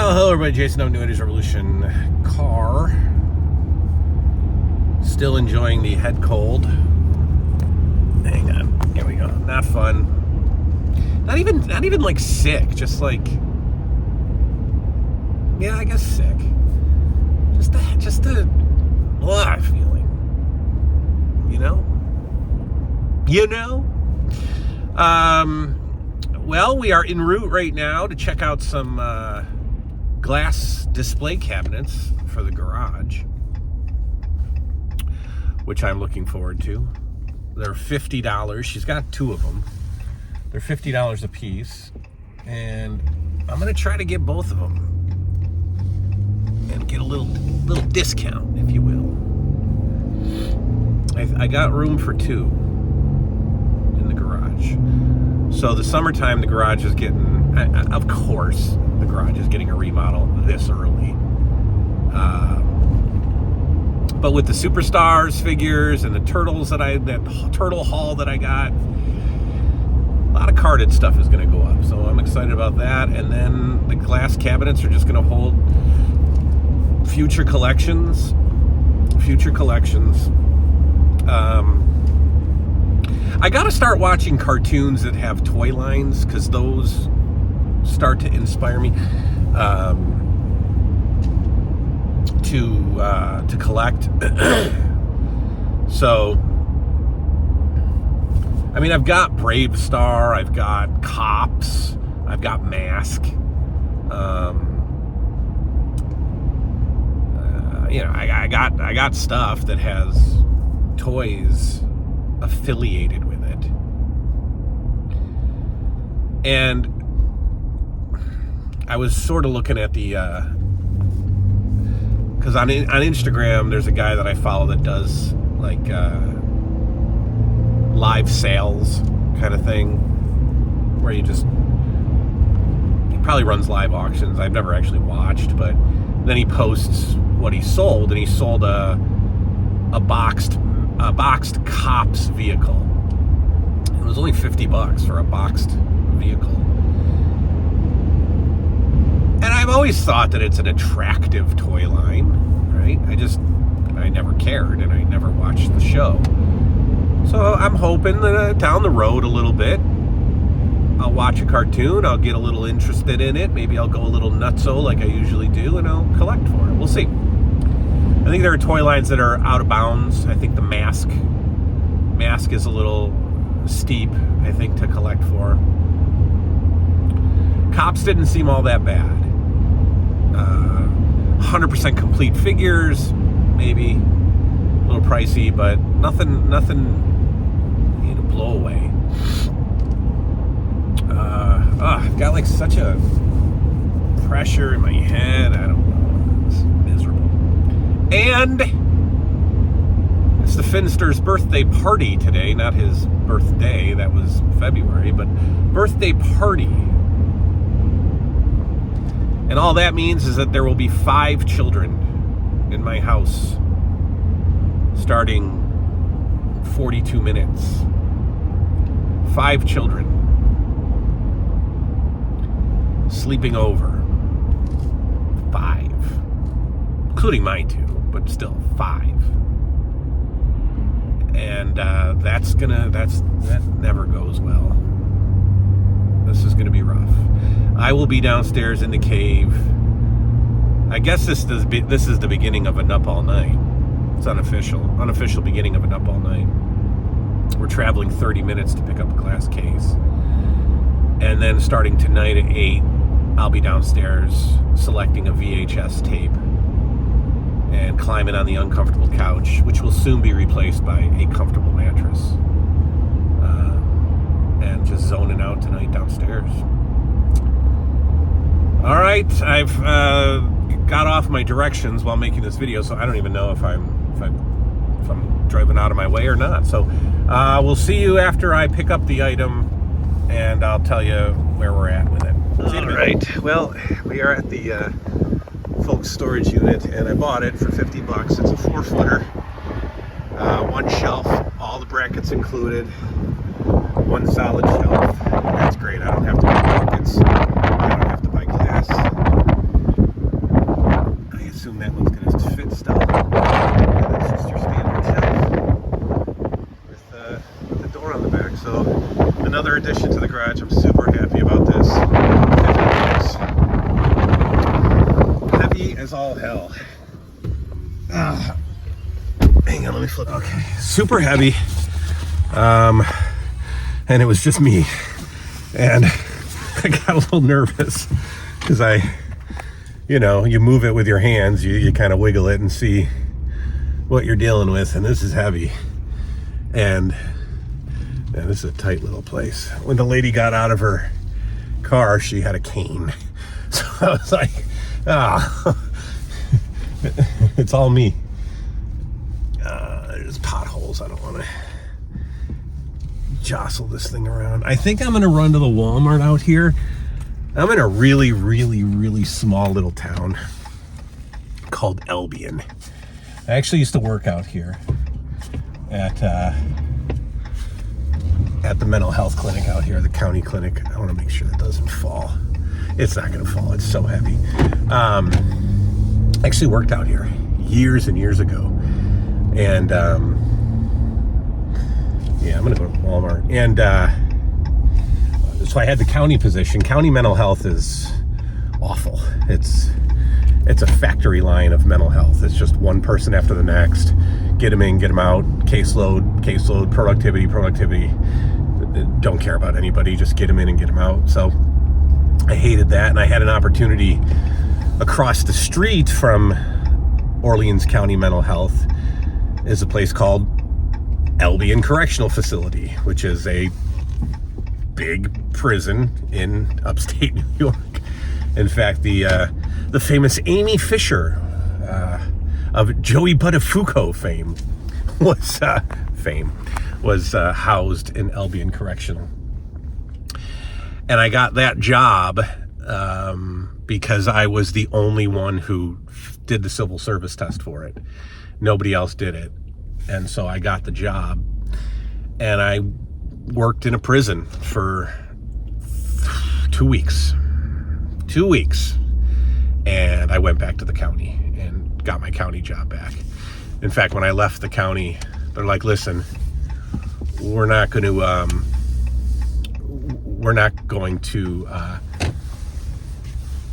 Well, hello everybody, Jason of New 80s Revolution car. Still enjoying the head cold. Hang on, here we go. Not fun. Not even like sick, just like, yeah, I guess sick. Just a blah feeling. You know? Well, we are en route right now to check out some glass display cabinets for the garage, which I'm looking forward to. They're $50. She's got two of them. They're $50 a piece, and I'm gonna try to get both of them and get a little discount, if you will. I got room for two in the garage. So the summertime, the garage is getting, of course, the garage is getting a remodel this early. But with the Superstars figures and the turtles that turtle haul that I got, a lot of carded stuff is going to go up. So I'm excited about that. And then the glass cabinets are just going to hold future collections. I gotta start watching cartoons that have toy lines, because those start to inspire me to collect. So, I mean, I've got Brave Star, I've got Cops, I've got Mask. I got stuff that has toys affiliated with it. And I was sort of looking at the because on Instagram there's a guy that I follow that does like live sales kind of thing, where he probably runs live auctions. I've never actually watched, but then he posts what he sold, and he sold a boxed Cops vehicle. It was only $50 for a boxed vehicle. And I've always thought that it's an attractive toy line, right? I never cared, and I never watched the show. So I'm hoping that down the road a little bit, I'll watch a cartoon, I'll get a little interested in it, maybe I'll go a little nutso like I usually do, and I'll collect for it. We'll see. I think there are toy lines that are out of bounds. I think the Mask is a little steep, I think, to collect for. Cops didn't seem all that bad. 100% complete figures, maybe a little pricey, but nothing to blow away. I've got like such a pressure in my head. I don't know. It's miserable. And it's the Finster's birthday party today. Not his birthday, that was February, but birthday party. And all that means is that there will be 5 children in my house starting 42 minutes. 5 children sleeping over. 5, including my 2, but still 5. And that never goes well. This is gonna be rough. I will be downstairs in the cave. I guess this is the beginning of a Knupp All Night. It's unofficial beginning of a Knupp All Night. We're traveling 30 minutes to pick up a glass case. And then starting tonight at 8, I'll be downstairs selecting a VHS tape and climbing on the uncomfortable couch, which will soon be replaced by a comfortable mattress. And just zoning out tonight downstairs. All right, I've got off my directions while making this video, so I don't even know if I'm driving out of my way or not. So we'll see you after I pick up the item, and I'll tell you where we're at with it. All right, well, we are at the folks storage unit, and I bought it for $50. It's a 4-footer, 1 shelf, all the brackets included, 1 solid shelf. That's great. I don't have to buy buckets. I don't have to buy glass. hell. Hang on, let me flip. Okay, super heavy. And it was just me. And I got a little nervous because you move it with your hands, you kind of wiggle it and see what you're dealing with. And this is heavy. And man, this is a tight little place. When the lady got out of her car, she had a cane. So I was like, it's all me. There's potholes. I don't want to jostle this thing around. I think I'm going to run to the Walmart out here. I'm in a really, really, really small little town called Albion. I actually used to work out here at the mental health clinic out here, the county clinic. I want to make sure it doesn't fall. It's not going to fall. It's so heavy. I actually worked out here years and years ago. And, I'm going to go to Walmart. And so I had the county position. County mental health is awful. It's a factory line of mental health. It's just one person after the next. Get them in, get them out. Caseload, productivity. Don't care about anybody. Just get them in and get them out. So I hated that. And I had an opportunity across the street from Orleans County Mental Health is a place called Albion Correctional Facility, which is a big prison in upstate New York. In fact, the famous Amy Fisher of Joey Buttafuoco fame was housed in Albion Correctional. And I got that job because I was the only one who did the civil service test for it. Nobody else did it. And so I got the job. And I worked in a prison for 2 weeks. 2 weeks. And I went back to the county and got my county job back. In fact, when I left the county, they're like, listen, we're not going to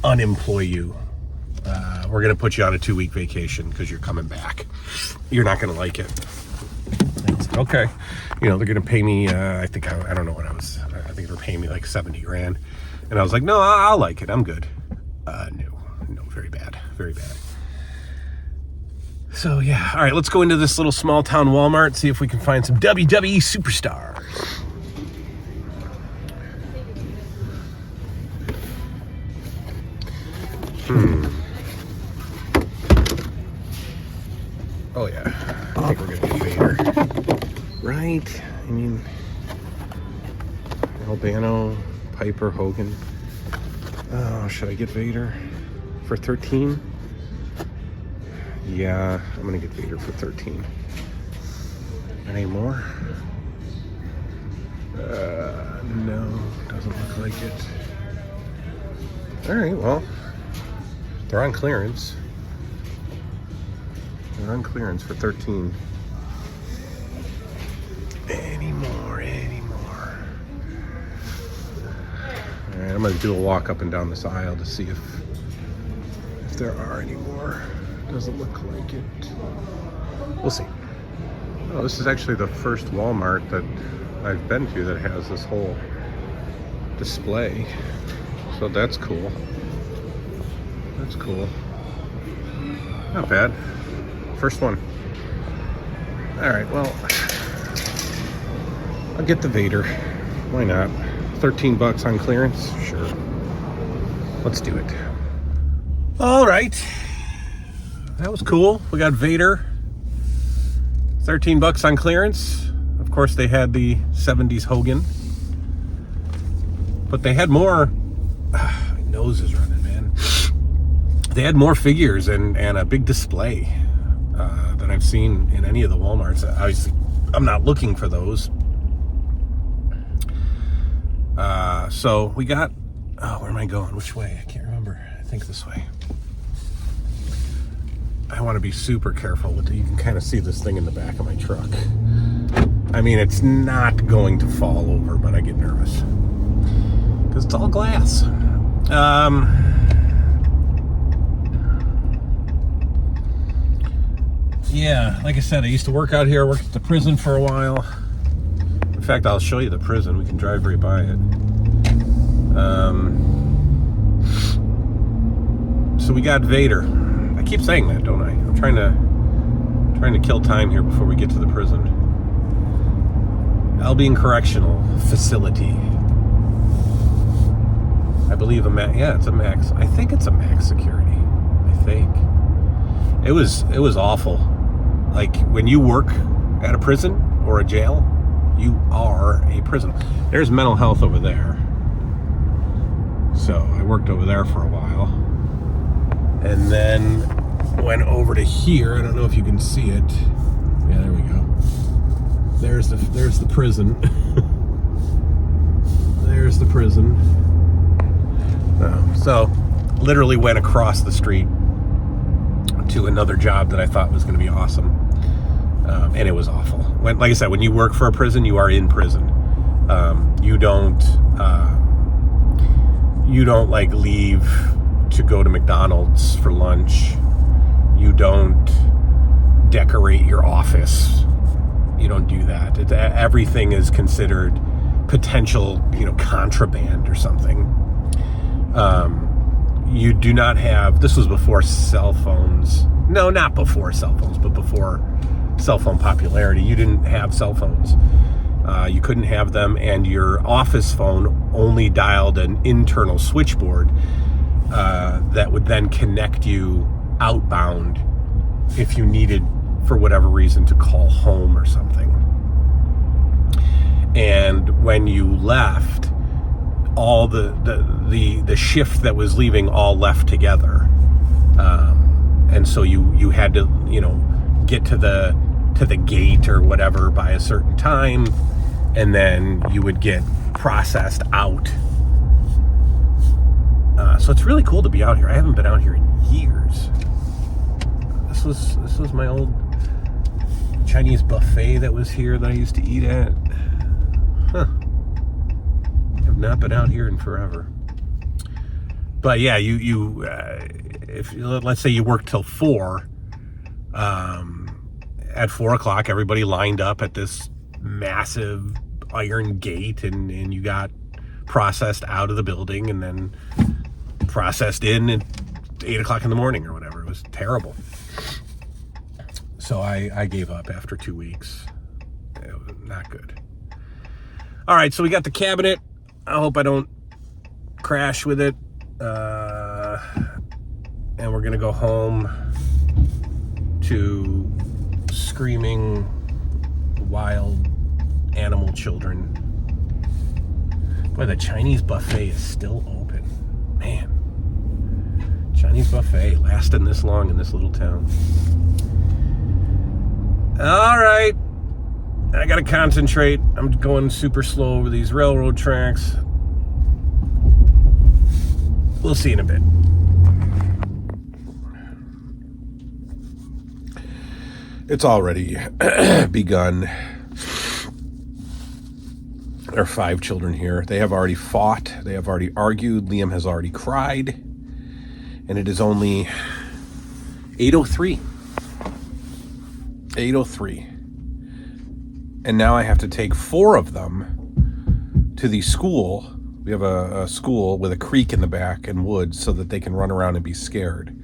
unemploy you. We're going to put you on a 2-week vacation because you're coming back. You're not going to like it. And I said, okay. They're going to pay me, I don't know what I think they're paying me like $70,000. And I was like, no, I'll like it. I'm good. No, very bad. Very bad. So yeah. All right, let's go into this little small town Walmart, see if we can find some WWE superstars. Oh yeah, I think we're gonna get Vader. Right? I mean, Albano, Piper, Hogan. Oh, should I get Vader for 13? Yeah, I'm gonna get Vader for 13. Any more? No, doesn't look like it. All right, well, they're on clearance. They're on clearance for 13. Any more. All right, I'm gonna do a walk up and down this aisle to see if there are any more. Doesn't look like it. We'll see. Oh, this is actually the first Walmart that I've been to that has this whole display. So that's cool. That's cool. Not bad. First one. All right, well, I'll get the Vader. Why not? $13 on clearance? Sure. Let's do it. All right. That was cool. We got Vader. $13 on clearance. Of course, they had the 70s Hogan. But they had more. My nose is running, man. They had more figures and a big display than I've seen in any of the Walmarts. Obviously, I'm not looking for those. So we got. Oh, where am I going? Which way? I can't remember. I think this way. I want to be super careful with it. You can kind of see this thing in the back of my truck. I mean, it's not going to fall over, but I get nervous because it's all glass. Yeah, like I said, I used to work out here. I worked at the prison for a while. In fact, I'll show you the prison. We can drive right by it. So we got Vader. I keep saying that, don't I? I'm trying to kill time here before we get to the prison. Albion Correctional Facility. I believe it's a max. I think it's a max security. I think. It was awful. Like, when you work at a prison or a jail, you are a prisoner. There's mental health over there. So I worked over there for a while. And then went over to here. I don't know if you can see it. Yeah, there we go. There's the prison. There's the prison. So literally went across the street to another job that I thought was going to be awesome. And it was awful. Like I said, when you work for a prison, you are in prison. You don't like leave to go to McDonald's for lunch. You don't decorate your office. You don't do that. Everything is considered potential, contraband or something. You do not have, this was before cell phones. No, not before cell phones, but before cell phone popularity. You didn't have cell phones. You couldn't have them, and your office phone only dialed an internal switchboard that would then connect you outbound if you needed, for whatever reason, to call home or something. And when you left, all the shift that was leaving all left together, and so you had to get to the gate or whatever by a certain time, and then you would get processed out. So it's really cool to be out here. I haven't been out here in years. This was my old Chinese buffet that was here that I used to eat at. I've not been out here in forever. But yeah, if let's say you work till 4, at 4 o'clock, everybody lined up at this massive iron gate, and you got processed out of the building and then processed in at 8 o'clock in the morning or whatever. It was terrible. So I gave up after 2 weeks. It was not good. All right, so we got the cabinet. I hope I don't crash with it. And we're gonna go home to screaming wild animal children. Boy, the Chinese buffet is still open. Man, Chinese buffet lasting this long in this little town. All right, I gotta concentrate. I'm going super slow over these railroad tracks. We'll see in a bit. It's already begun. There are 5 children here. They have already fought. They have already argued. Liam has already cried. And it is only 8:03. 8:03. And now I have to take 4 of them to the school. We have a school with a creek in the back and woods so that they can run around and be scared.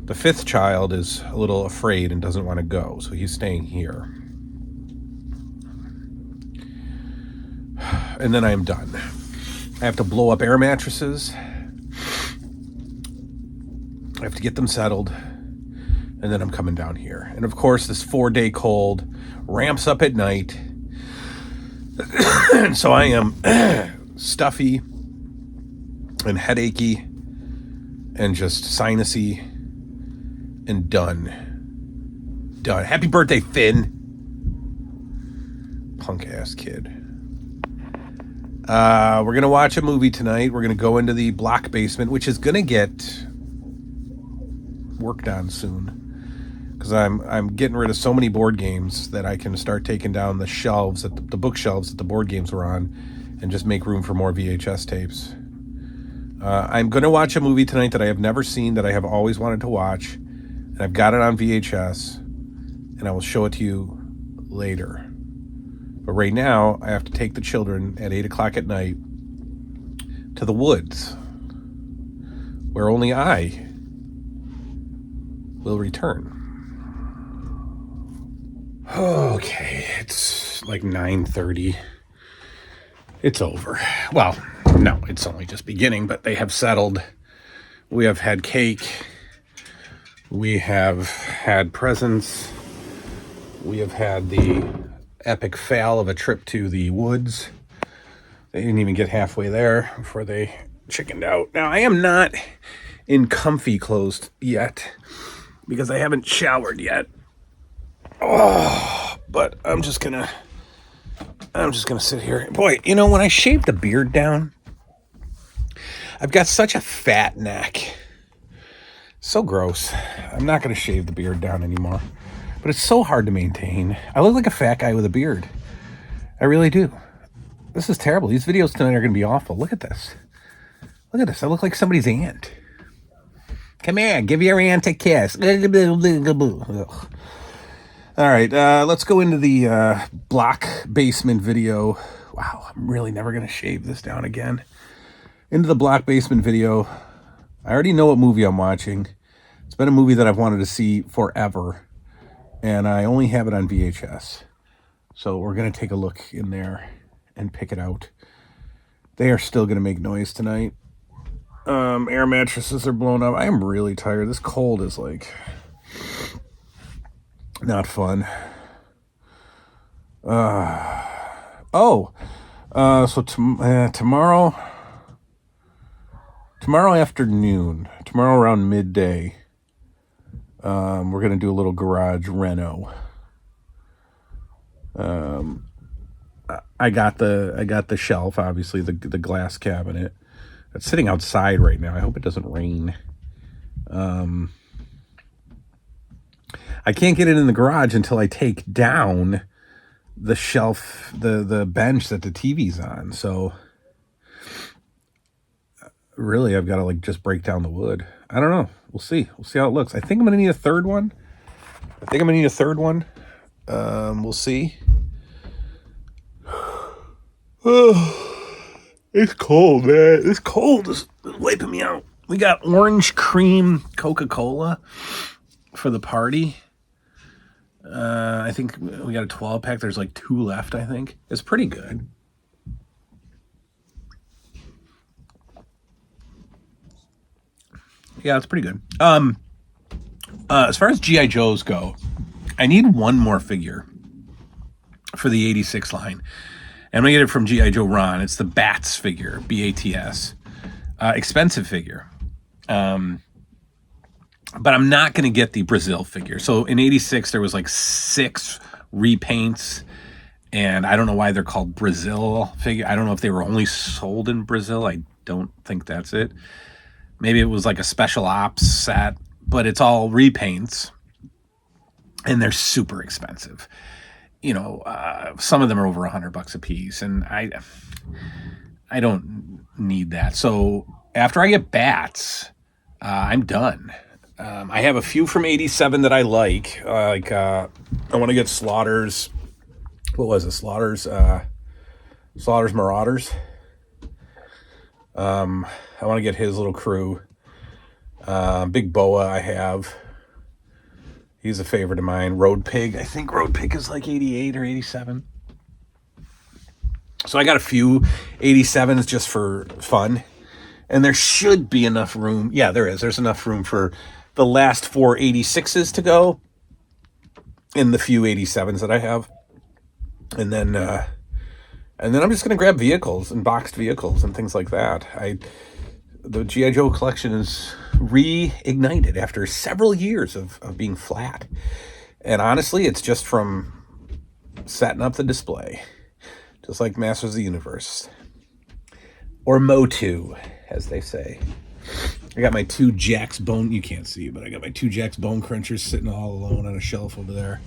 The 5th child is a little afraid and doesn't want to go, so he's staying here. And then I am done. I have to blow up air mattresses. I have to get them settled. And then I'm coming down here. And of course, this 4-day cold ramps up at night. And so I am stuffy and headachy and just sinusy and done. Happy birthday, Finn. Punk ass kid. We're gonna watch a movie tonight. We're gonna go into the block basement, which is gonna get worked on soon, because I'm getting rid of so many board games that I can start taking down the shelves, the bookshelves that the board games were on, and just make room for more VHS tapes. I'm gonna watch a movie tonight that I have never seen, that I have always wanted to watch, and I've got it on VHS, and I will show it to you later. But right now, I have to take the children at 8 o'clock at night to the woods, where only I will return. Okay, it's like 9:30. It's over. Well, no, it's only just beginning, but they have settled. We have had cake. We have had presents. We have had the epic fail of a trip to the woods. They didn't even get halfway there before they chickened out. Now, I am not in comfy clothes yet because I haven't showered yet. Oh, but I'm just gonna sit here. Boy, you know, when I shave the beard down, I've got such a fat neck. So gross. I'm not gonna shave the beard down anymore. But it's so hard to maintain. I look like a fat guy with a beard. I really do. This is terrible. These videos tonight are gonna be awful. Look at this. Look at this. I look like somebody's aunt. Come here, give your aunt a kiss. Ugh. All right, let's go into the block basement video. Wow, I'm really never going to shave this down again. Into the block basement video. I already know what movie I'm watching. It's been a movie that I've wanted to see forever, and I only have it on VHS. So we're going to take a look in there and pick it out. They are still going to make noise tonight. Air mattresses are blown up. I am really tired. This cold is like... not fun. So tomorrow afternoon, tomorrow around midday, we're gonna do a little garage reno. I got the shelf, obviously the glass cabinet. It's sitting outside right now. I hope it doesn't rain. I can't get it in the garage until I take down the shelf, the bench that the TV's on. So really, I've got to like just break down the wood. I don't know. We'll see. We'll see how it looks. I think I'm going to need a third one. We'll see. Oh, it's cold, man. This cold is wiping me out. We got orange cream Coca-Cola for the party. I think we got a 12-pack. There's like 2 left, I think. It's pretty good. Yeah, it's pretty good. As far as G.I. Joes go, I need one more figure for the 86 line. And I'm going to get it from G.I. Joe Ron. It's the Bats figure, B-A-T-S. Expensive figure. But I'm not going to get the Brazil figure. So in 86, there was like 6 repaints. And I don't know why they're called Brazil figure. I don't know if they were only sold in Brazil. I don't think that's it. Maybe it was like a special ops set. But it's all repaints. And they're super expensive. You know, some of them are over $100 a piece. And I don't need that. So after I get Bats, I'm done. I have a few from 87 that I like. I want to get Slaughter's. What was it? Slaughter's Marauders. I want to get his little crew. Big Boa I have. He's a favorite of mine. Road Pig. I think Road Pig is like 88 or 87. So I got a few 87s just for fun. And there should be enough room. Yeah, there is. There's enough room for the last 4 86s to go. And the few 87s that I have. And then I'm just going to grab vehicles and boxed vehicles and things like that. The G.I. Joe collection is reignited after several years of being flat. And honestly, it's just from setting up the display. Just like Masters of the Universe. Or Motu, as they say. I got my 2 Jack's Bone... You can't see, but I got my 2 Jack's Bone Crunchers sitting all alone on a shelf over there.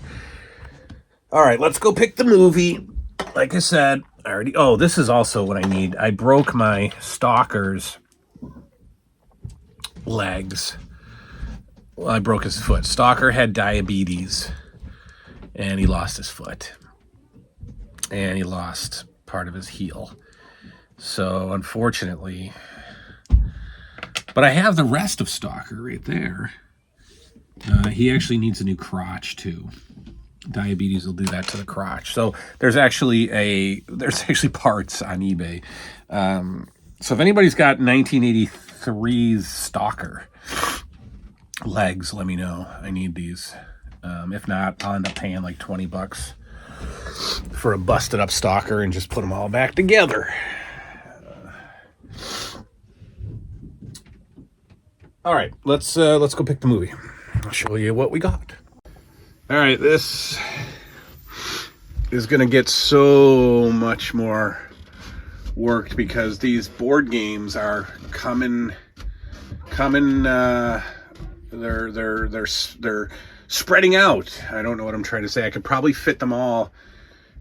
All right, let's go pick the movie. Like I said, I already... Oh, this is also what I need. I broke my Stalker's legs. Well, I broke his foot. Stalker had diabetes. and he lost his foot, and he lost part of his heel. So unfortunately, but I have the rest of Stalker right there. He actually needs a new crotch too. Diabetes will do that to the crotch. So there's actually parts on eBay. So if anybody's got 1983's Stalker legs, let me know. I need these. If not, I'll end up paying like $20 for a busted up Stalker and just put them all back together. All right, let's go pick the movie. I'll show you what we got. All right, this is gonna get so much more worked because these board games are coming. They're spreading out. I don't know what I'm trying to say. I could probably fit them all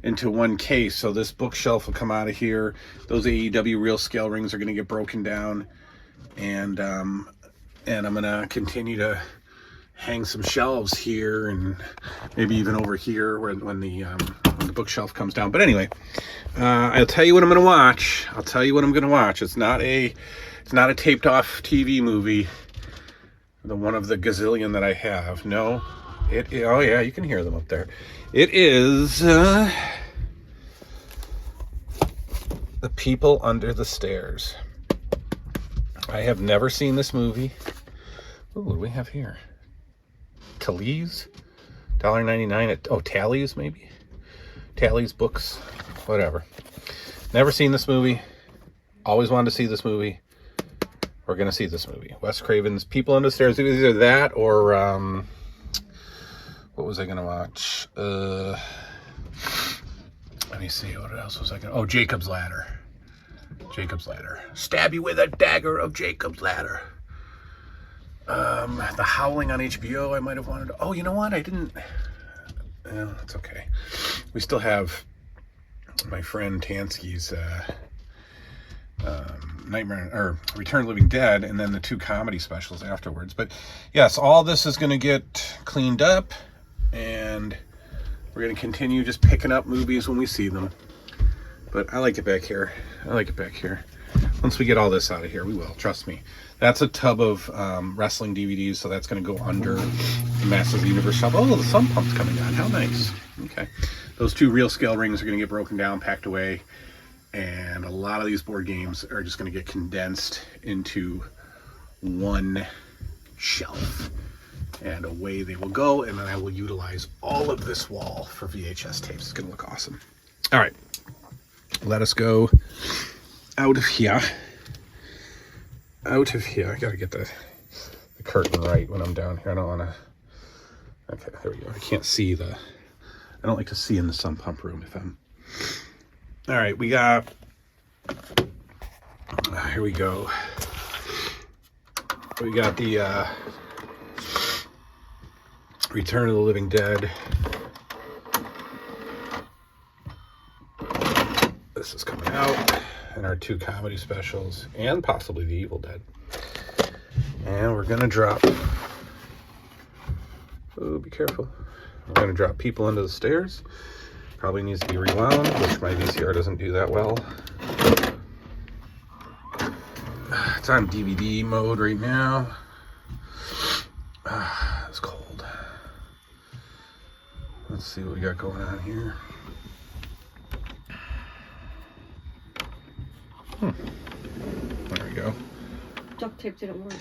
into one case. So this bookshelf will come out of here. Those AEW real scale rings are going to get broken down, and I'm going to continue to hang some shelves here and maybe even over here when the bookshelf comes down. But anyway, I'll tell you what I'm going to watch. It's not a taped off TV movie. The one of the gazillion that I have. No, oh yeah, you can hear them up there. It is The People Under the Stairs. I have never seen this movie. Ooh, what do we have here? Tally's? $1.99 at Tally's maybe? Tally's Books, whatever. Never seen this movie. Always wanted to see this movie. We're going to see this movie. Wes Craven's People Under the Stairs. Either that or, what was I going to watch? Let me see. What else was I going to... Oh, Jacob's Ladder. Stab you with a dagger of Jacob's Ladder. The Howling on HBO I might have wanted to... Oh, you know what? I didn't... That's okay. We still have my friend Tansky's... Nightmare or Return of the Living Dead, and then the 2 comedy specials afterwards. But yes, all this is going to get cleaned up, and we're going to continue just picking up movies when we see them. But I like it back here. Once we get all this out of here, we will. Trust me. That's a tub of wrestling DVDs, so that's going to go under the Masters of the Universe shop. Oh, the Sun Pump's coming on. How nice. Okay. Those 2 real scale rings are going to get broken down, packed away. And a lot of these board games are just going to get condensed into one shelf. And away they will go. And then I will utilize all of this wall for VHS tapes. It's going to look awesome. All right. Let us go out of here. I got to get the curtain right when I'm down here. I don't want to... Okay, there we go. I can't see I don't like to see in the Sun Pump room if I'm... All right, we got, here we go. We got the Return of the Living Dead. This is coming out, and our 2 comedy specials, and possibly The Evil Dead. And we're gonna drop, oh, be careful. We're gonna drop People Under the Stairs. Probably needs to be rewound, which my VCR doesn't do that well. It's on DVD mode right now. It's cold. Let's see what we got going on here. There we go. Duct tape didn't work.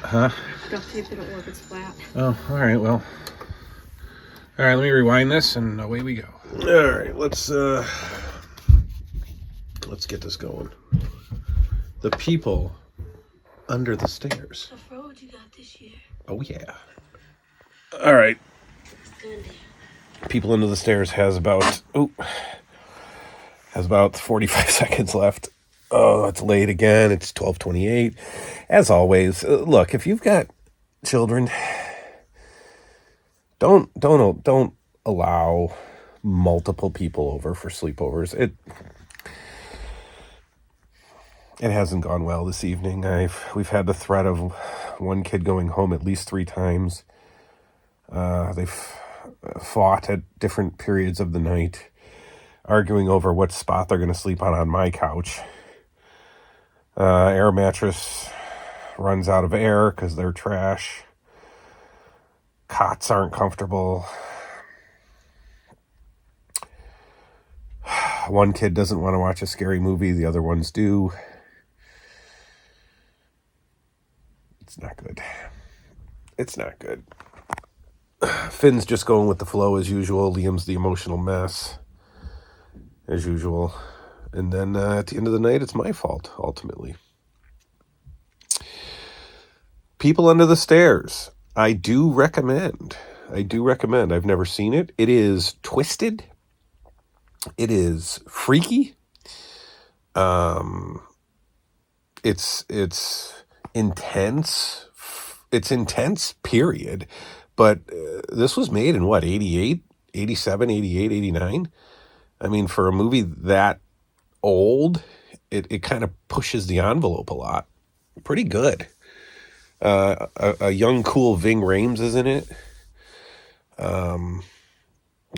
Huh? Duct tape didn't work, it's flat. Oh, all right, well. All right, let me rewind this, and away we go. All right, let's get this going. The People Under the Stairs. How far would you got this year? Oh yeah. All right. Good. People Under the Stairs has about 45 seconds left. Oh, it's late again. It's 12:28. As always, look, if you've got children, don't allow multiple people over for sleepovers. It hasn't gone well this evening. We've had the threat of one kid going home at least 3 times. fought at different periods of the night, arguing over what spot they're going to sleep on my couch. Air mattress runs out of air because they're trash. Cots aren't comfortable. One kid doesn't want to watch a scary movie. The other ones do. It's not good. It's not good. Finn's just going with the flow as usual. Liam's the emotional mess as usual. And then at the end of the night, it's my fault, ultimately. People Under the Stairs. I do recommend. I've never seen it. It is twisted. It is freaky. It's intense. It's intense, period. But this was made in what, 88, 87, 88, 89? I mean, for a movie that old, it kind of pushes the envelope a lot. Pretty good. A young, cool Ving Rhames is in it.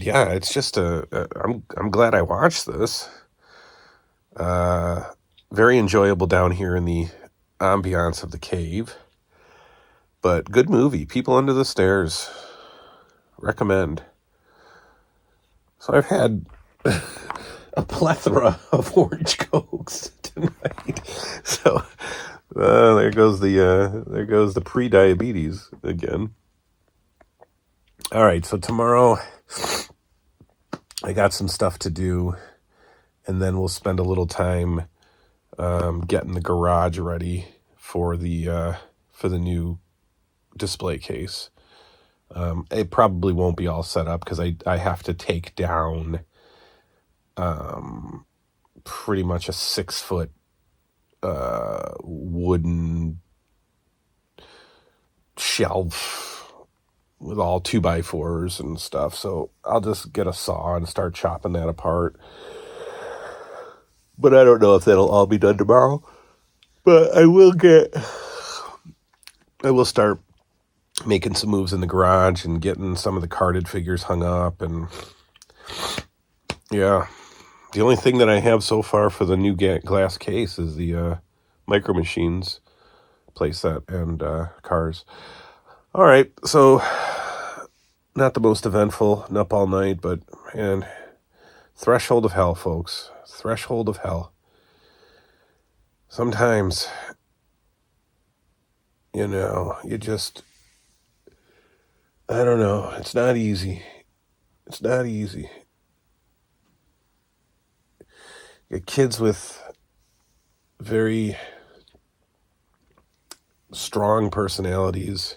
Yeah, it's just I'm glad I watched this. Very enjoyable down here in the ambiance of the cave. But good movie. People Under the Stairs. Recommend. So I've had a plethora of orange Cokes tonight. So there goes the pre-diabetes again. All right, so tomorrow I got some stuff to do, and then we'll spend a little time getting the garage ready for the new display case. It probably won't be all set up because I have to take down pretty much a 6-foot wooden shelf with all 2x4s and stuff. So I'll just get a saw and start chopping that apart. But I don't know if that'll all be done tomorrow. But I will start making some moves in the garage and getting some of the carded figures hung up. And yeah, the only thing that I have so far for the new glass case is the Micro Machines playset and cars. All right, so not the most eventful Knupp All Night, but man, threshold of hell, folks. Threshold of hell. Sometimes, you just, I don't know. It's not easy. It's not easy. You get kids with very strong personalities,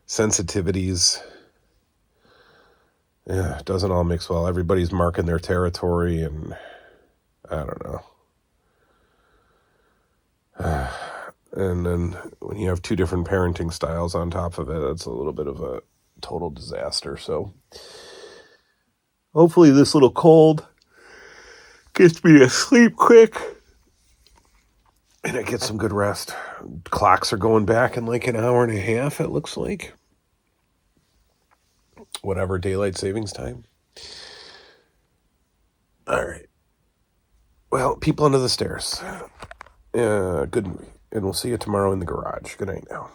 sensitivities. Yeah, it doesn't all mix well. Everybody's marking their territory, and I don't know. And then when you have two different parenting styles on top of it, it's a little bit of a total disaster. So hopefully this little cold gets me to sleep quick and I get some good rest. Clocks are going back in like an hour and a half, it looks like. Whatever, daylight savings time. All right. Well, People Under the Stairs. Good movie. And we'll see you tomorrow in the garage. Good night now.